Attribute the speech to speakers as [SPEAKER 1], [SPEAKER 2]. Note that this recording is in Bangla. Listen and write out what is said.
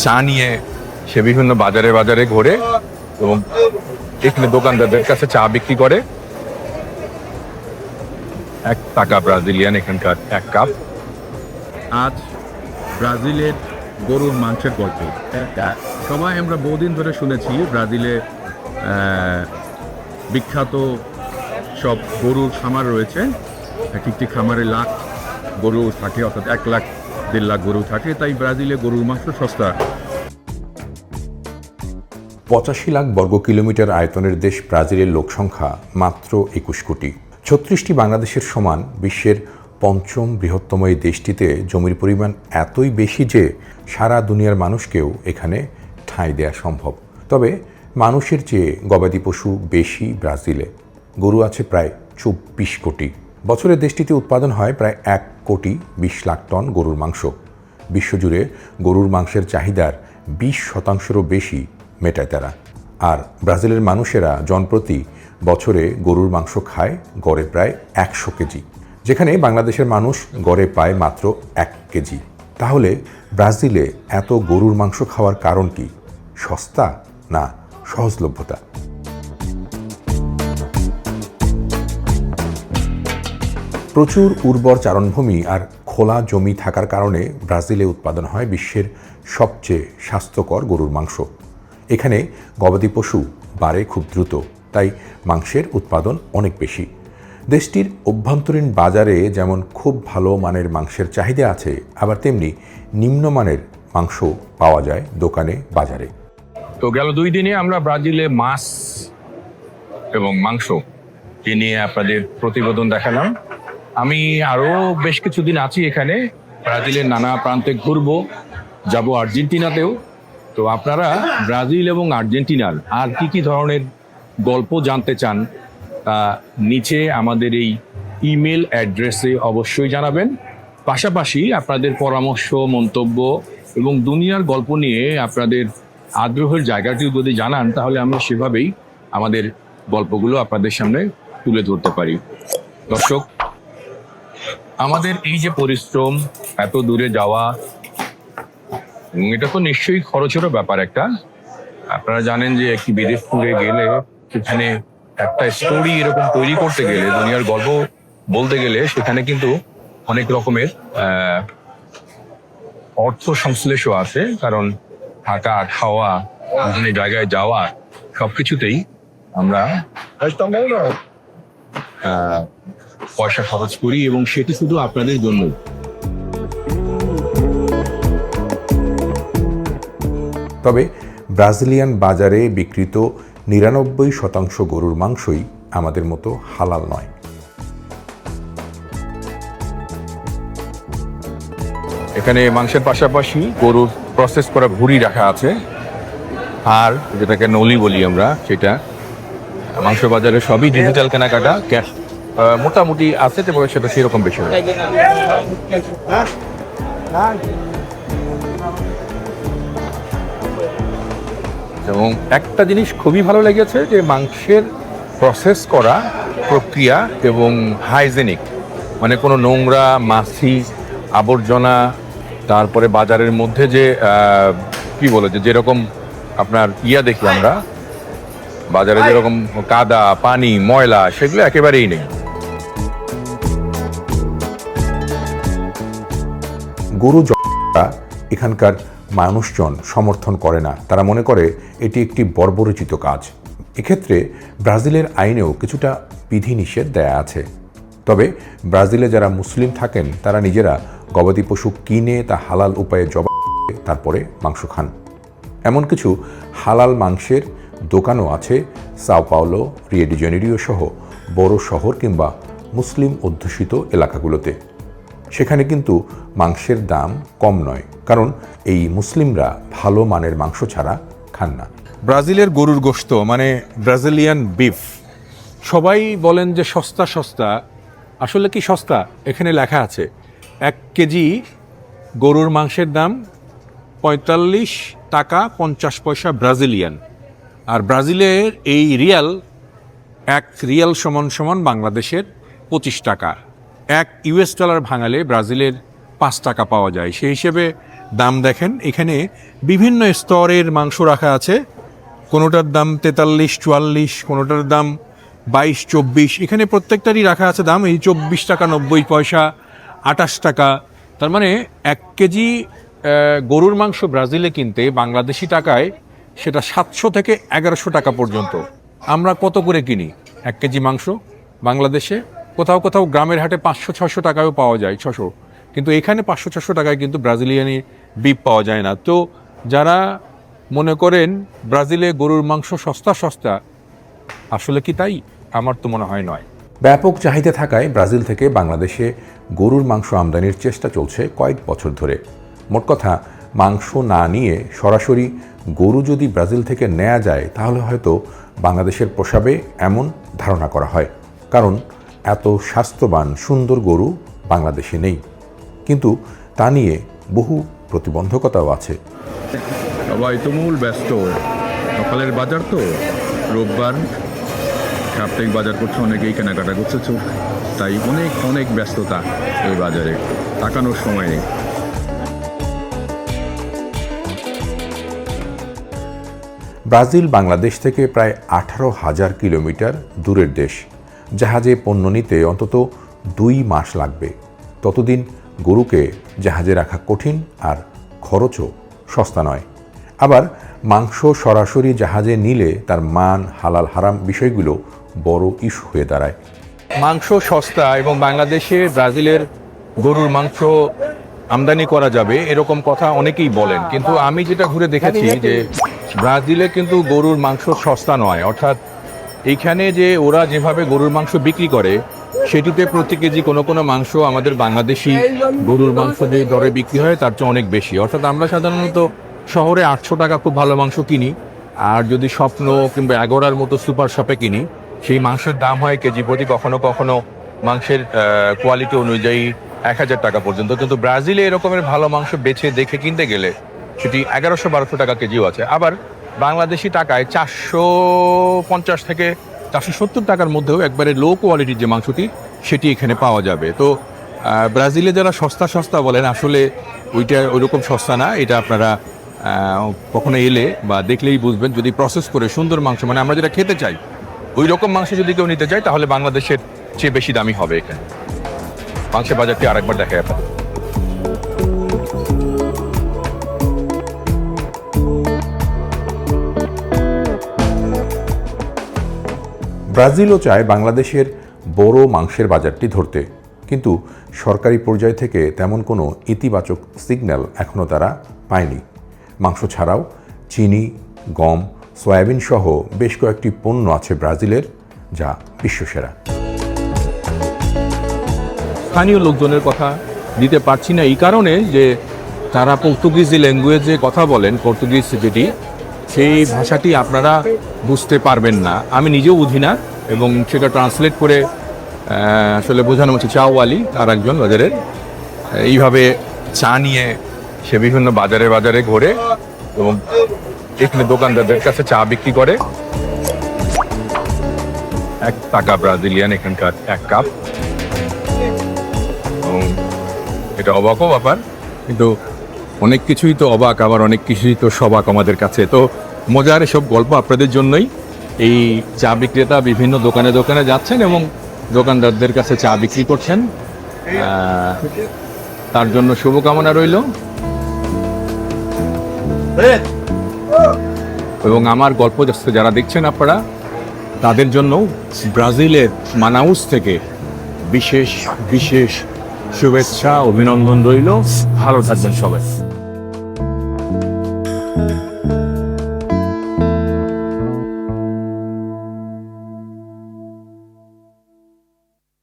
[SPEAKER 1] চা নিয়ে সে বিভিন্ন বাজারে বাজারে ঘোরে এবং এখানে দোকানদারদের কাছে চা বিক্রি করে। ৳1 ব্রাজিলিয়ান এখানকার 1 কাপ। আজ ব্রাজিলের গরুর মাংসের গল্প। সবাই আমরা বহুদিন ধরে শুনেছি ব্রাজিলে বিখ্যাত সব গরুর খামার রয়েছে। একটি খামারে লাখ গরু থাকে, অর্থাৎ 1 লাখ 1.5 লাখ গরু থাকে, তাই ব্রাজিলে গরুর মাংস সস্তা।
[SPEAKER 2] 85 লাখ বর্গ কিলোমিটার আয়তনের দেশ ব্রাজিলের লোকসংখ্যা মাত্র 21 কোটি। 36টি বাংলাদেশের সমান বিশ্বের 5ম বৃহত্তম এই দেশটিতে জমির পরিমাণ এতই বেশি যে সারা দুনিয়ার মানুষকেও এখানে ঠাঁই দেওয়া সম্ভব। তবে মানুষের চেয়ে গবাদি পশু বেশি ব্রাজিলে। গরু আছে প্রায় 24 কোটি। বছরে দেশটিতে উৎপাদন হয় প্রায় 1 কোটি 20 লাখ টন গরুর মাংস। বিশ্বজুড়ে গরুর মাংসের চাহিদার 20%-রও বেশি মেটায় তারা। আর ব্রাজিলের মানুষেরা জনপ্রতি বছরে গরুর মাংস খায় গড়ে প্রায় 100 কেজি, যেখানে বাংলাদেশের মানুষ গড়ে পায় মাত্র 1 কেজি। তাহলে ব্রাজিলে এত গরুর মাংস খাওয়ার কারণ কি? সস্তা না সহজলভ্যতা? প্রচুর উর্বর চারণভূমি আর খোলা জমি থাকার কারণে ব্রাজিলে উৎপাদন হয় বিশ্বের সবচেয়ে স্বাস্থ্যকর গরুর মাংস। এখানে গবাদি পশু বাড়ে খুব দ্রুত, তাই মাংসের উৎপাদন অনেক বেশি। দেশটির অভ্যন্তরীণ বাজারে যেমন খুব ভালো মানের মাংসের চাহিদা আছে, আবার তেমনি নিম্নমানের মাংস পাওয়া যায় দোকানে বাজারে।
[SPEAKER 1] তো গেল 2 দিনে আমরা ব্রাজিলে মাছ এবং মাংস নিয়ে আপনাদের প্রতিবেদন দেখালাম। আমি আরো বেশ কিছুদিন আছি এখানে, ব্রাজিলের নানা প্রান্তে ঘুরবো, যাব আর্জেন্টিনাতেও। তো আপনারা ব্রাজিল এবং আর্জেন্টিনার আর কি ধরনের গল্প জানতে চান তা নিচে আমাদের এই ইমেল অ্যাড্রেসে অবশ্যই জানাবেন। পাশাপাশি আপনাদের পরামর্শ, মন্তব্য এবং দুনিয়ার গল্প নিয়ে আপনাদের আগ্রহের জায়গাটিও যদি জানান, তাহলে আমরা সেভাবেই আমাদের গল্পগুলো আপনাদের সামনে তুলে ধরতে পারি। দর্শক, আমাদের এই যে পরিশ্রম, এত দূরে যাওয়া, এটা তো নিশ্চয়ই খরচেরও ব্যাপার একটা। আপনারা জানেন যে একটি বিদেশ ট্যুরে গেলে সেখানে একটা স্টোরি এরকম তৈরি করতে গেলে, দুনিয়ার গল্প বলতে গেলে, সেখানে কিন্তু অনেক রকমের অর্থ সংশ্লেষও আছে। কারণ থাকা, খাওয়া, বিভিন্ন জায়গায় যাওয়া, সবকিছুতেই আমরা পয়সা খরচ করি, এবং সেটি শুধু আপনাদের জন্য।
[SPEAKER 2] তবে ব্রাজিলিয়ান বাজারে বিক্রিত 99% গরুর মাংসই আমাদের মতো হালাল নয়।
[SPEAKER 1] এখানে মাংসের পাশাপাশি গরুর প্রসেস করা ভুঁড়ি রাখা আছে, আর যেটাকে নলি বলি আমরা, সেটা। মাংস বাজারে সবই ডিজিটাল কেনাকাটা, ক্যাশ মোটামুটি আছে, তবে সেটা সেরকম বেশি হয়। এবং একটা জিনিস খুবই ভালো লেগেছে যে মাংসের প্রসেস করা প্রক্রিয়া এবং হাইজেনিক, মানে কোনো নোংরা, মাছি, আবর্জনা, তারপরে বাজারের মধ্যে যে কি বলে যে যেরকম আপনার দেখি আমরা বাজারে যেরকম কাদা, পানি, ময়লা, সেগুলো একেবারেই নেই।
[SPEAKER 2] গরু এখানকার মানুষজন সমর্থন করে না। তারা মনে করে এটি একটি বর্বরোচিত কাজ। এক্ষেত্রে ব্রাজিলের আইনেও কিছুটা বিধিনিষেধ দেয়া আছে। তবে ব্রাজিলে যারা মুসলিম থাকেন তারা নিজেরা গবাদি পশু কিনে তা হালাল উপায়ে জবাই করে তারপরে মাংস খান। এমন কিছু হালাল মাংসের দোকানও আছে Sao Paulo, Rio de Janeiro সহ বড় শহর কিংবা মুসলিম অধ্যুষিত এলাকাগুলোতে। সেখানে কিন্তু মাংসের দাম কম নয়, কারণ এই মুসলিমরা ভালো মানের মাংস ছাড়া খান না।
[SPEAKER 1] ব্রাজিলের গরুর গোশত মানে ব্রাজিলিয়ান বিফ, সবাই বলেন যে সস্তা সস্তা। আসলে কি সস্তা? এখানে লেখা আছে 1 কেজি গরুর মাংসের দাম $45.50 ব্রাজিলিয়ান। আর ব্রাজিলের এই রিয়াল, 1 রিয়াল সমান বাংলাদেশের 25 টাকা। $1 ভাঙালে ব্রাজিলের 5 টাকা পাওয়া যায়। সেই হিসেবে
[SPEAKER 3] দাম দেখেন, এখানে বিভিন্ন স্তরের মাংস রাখা আছে। কোনোটার দাম 43, 44, কোনোটার দাম 22, 24। এখানে প্রত্যেকটারই রাখা আছে দাম এই 24 টাকা 90 পয়সা, 28 টাকা। তার মানে 1 কেজি গরুর মাংস ব্রাজিলে কিনতে বাংলাদেশি টাকায় সেটা 700 থেকে 1100 টাকা পর্যন্ত। আমরা কত করে কিনি 1 কেজি মাংস বাংলাদেশে? কোথাও কোথাও গ্রামের হাটে 500-600 টাকায়ও পাওয়া যায়, 600। কিন্তু এখানে 500-600 টাকায় কিন্তু ব্রাজিলিয়ানি বিফ পাওয়া যায় না। তো যারা মনে করেন ব্রাজিলে গরুর মাংস সস্তা সস্তা, আসলে কি তাই? আমার তো মনে হয় নয়।
[SPEAKER 2] ব্যাপক চাহিদা থাকায় ব্রাজিল থেকে বাংলাদেশে গরুর মাংস আমদানির চেষ্টা চলছে কয়েক বছর ধরে। মোট কথা, মাংস না নিয়ে সরাসরি গরু যদি ব্রাজিল থেকে নেওয়া যায় তাহলে হয়তো বাংলাদেশের পোষাবে, এমন ধারণা করা হয়। কারণ এত স্বাস্থ্যবান সুন্দর গরু বাংলাদেশে নেই। কিন্তু তা নিয়ে বহু প্রতিবন্ধকতাও আছে।
[SPEAKER 1] সবাই তুমুল ব্যস্ত, সকালের বাজার তো, রোববার সাপ্তাহিক বাজার করছে, অনেকেই কেনাকাটা করছে, তাই অনেক অনেক ব্যস্ততা এই বাজারে, তাকানোর সময় নেই।
[SPEAKER 2] ব্রাজিল বাংলাদেশ থেকে প্রায় 18,000 কিলোমিটার দূরের দেশ। জাহাজে পণ্য নিতে অন্তত 2 মাস লাগবে। ততদিন গরুকে জাহাজে রাখা কঠিন, আর খরচও সস্তা নয়। আবার মাংস সরাসরি জাহাজে নিলে তার মান, হালাল হারাম বিষয়গুলো বড় ইস্যু হয়ে দাঁড়ায়।
[SPEAKER 3] মাংস সস্তা এবং বাংলাদেশে ব্রাজিলের গরুর মাংস আমদানি করা যাবে এরকম কথা অনেকেই বলেন, কিন্তু আমি যেটা ঘুরে দেখেছি যে ব্রাজিলে কিন্তু গরুর মাংস সস্তা নয়। অর্থাৎ এইখানে যে ওরা যেভাবে গরুর মাংস বিক্রি করে সেটিতে প্রতি কেজি কোনো কোনো মাংস আমাদের বাংলাদেশি গরুর মাংস যে দরে বিক্রি হয় তার চেয়ে অনেক বেশি। অর্থাৎ আমরা সাধারণত শহরে 800 টাকা খুব ভালো মাংস কিনি, আর যদি স্বপ্ন কিংবা এগোরার মতো সুপার শপে কিনি সেই মাংসের দাম হয় কেজি প্রতি কখনো কখনো মাংসের কোয়ালিটি অনুযায়ী 1000 টাকা পর্যন্ত। কিন্তু ব্রাজিলে এরকমের ভালো মাংস বেছে দেখে কিনতে গেলে সেটি 1100-1200 টাকা কেজিও আছে। আবার বাংলাদেশি টাকায় 450 থেকে 470 টাকার মধ্যেও একবারে লো কোয়ালিটির যে মাংসটি সেটি এখানে পাওয়া যাবে। তো ব্রাজিলে যারা সস্তা সস্তা বলেন, আসলে ওইটা ওইরকম সস্তা না। এটা আপনারা কখনো এলে বা দেখলেই বুঝবেন। যদি প্রসেস করে সুন্দর মাংস, মানে আমরা যেটা খেতে চাই ওই রকম মাংস যদি কেউ নিতে চায় তাহলে বাংলাদেশের চেয়ে বেশি দামি হবে এখানে। মাংসের বাজারটি আরেকবার দেখা যাবে।
[SPEAKER 2] ব্রাজিলও চায় বাংলাদেশের বড় মাংসের বাজারটি ধরতে, কিন্তু সরকারি পর্যায় থেকে তেমন কোনো ইতিবাচক সিগন্যাল এখনও তারা পায়নি। মাংস ছাড়াও চিনি, গম, সয়াবিন সহ বেশ কয়েকটি পণ্য আছে ব্রাজিলের, যা বিশ্বসেরা।
[SPEAKER 3] স্থানীয় লোকজনের কথা দিতে পারছি না এই কারণে যে তারা পর্তুগিজ ল্যাঙ্গুয়েজে কথা বলেন, পর্তুগিজ যেটি, সেই ভাষাটি আপনারা বুঝতে পারবেন না। আমি নিজেও বুঝি না, এবং সেটা ট্রান্সলেট করে আসলে বোঝানো হচ্ছে। চাওয়ালি আর একজন বাজারের এইভাবে চা নিয়ে সে বিভিন্ন বাজারে বাজারে ঘোরে এবং এখানে দোকানদারদের কাছে চা বিক্রি করে। 1 টাকা ব্রাজিলিয়ান এখানকার 1 কাপ। এটা অবাকও ব্যাপার, কিন্তু অনেক কিছুই তো অবাক, আবার অনেক কিছুই তো সবাক আমাদের কাছে। তো মজার এসব গল্প আপনাদের জন্যই। এই চা বিক্রেতা বিভিন্ন দোকানে দোকানে যাচ্ছেন এবং দোকানদারদের কাছে চা বিক্রি করছেন। তার জন্য শুভকামনা রইল। এবং আমার গল্প যারা দেখছেন আপনারা, তাদের জন্য ব্রাজিলের মানাউস থেকে বিশেষ বিশেষ শুভেচ্ছা, অভিনন্দন রইল। ভালো থাকবেন সবাই।